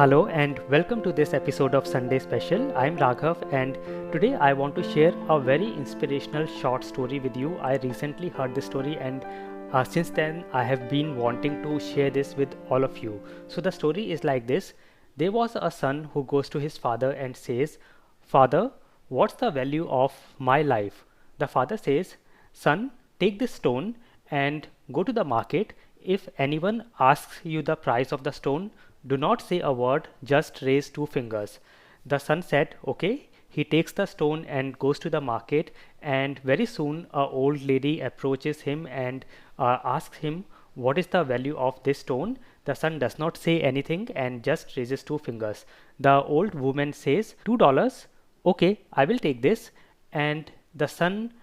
Hello and welcome to this episode of Sunday Special. I'm Raghav and today I want to share a very inspirational short story with you. I recently heard this story and since then I have been wanting to share this with all of you. So the story is like this. There was a son who goes to his father and says, "Father, what's the value of my life?" The father says, "Son, take this stone and go to the market. If anyone asks you the price of the stone, do not say a word, just raise two fingers." The son said, "Okay." He takes the stone and goes to the market, and very soon a old lady approaches him and asks him, "What is the value of this stone?" The son does not say anything and just raises two fingers. The old woman says, $2. "Okay, I will take this." And the son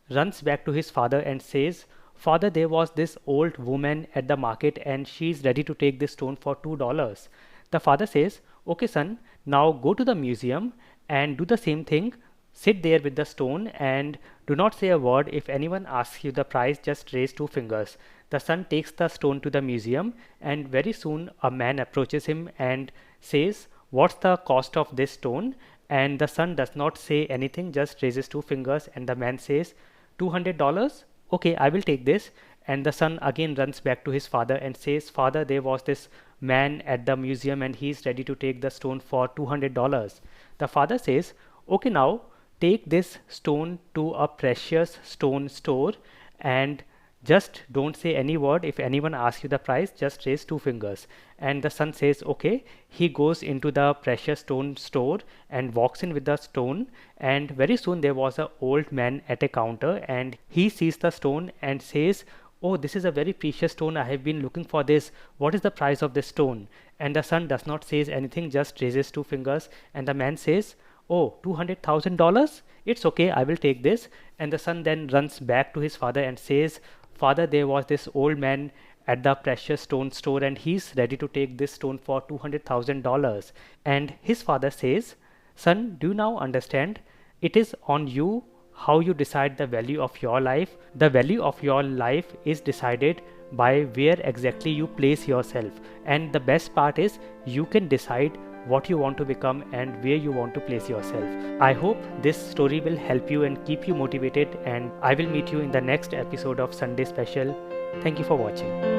runs back to his father and says, "Father, there was this old woman at the market and she is ready to take this stone for $2. The father says, "Okay, son, now go to the museum and do the same thing. Sit there with the stone and do not say a word. If anyone asks you the price, just raise two fingers." The son takes the stone to the museum, and very soon a man approaches him and says, "What's the cost of this stone?" And the son does not say anything, just raises two fingers, and the man says, $200. "Okay, I will take this." And the son again runs back to his father and says, "Father, there was this man at the museum and he is ready to take the stone for $200. The father says, "Okay, now take this stone to a precious stone store and just don't say any word. If anyone asks you the price, just raise two fingers." And the son says, "Okay." He goes into the precious stone store and walks in with the stone. And very soon there was an old man at a counter and he sees the stone and says, "Oh, this is a very precious stone. I have been looking for this. What is the price of this stone?" And the son does not say anything, just raises two fingers. And the man says, "Oh, $200,000? It's okay, I will take this." And the son then runs back to his father and says, "Father, there was this old man at the precious stone store and he's ready to take this stone for $200,000. And his father says, "Son, do you now understand? It is on you how you decide the value of your life. The value of your life is decided by where exactly you place yourself. And the best part is you can decide what you want to become and where you want to place yourself." I hope this story will help you and keep you motivated, and I will meet you in the next episode of Sunday Special. Thank you for watching.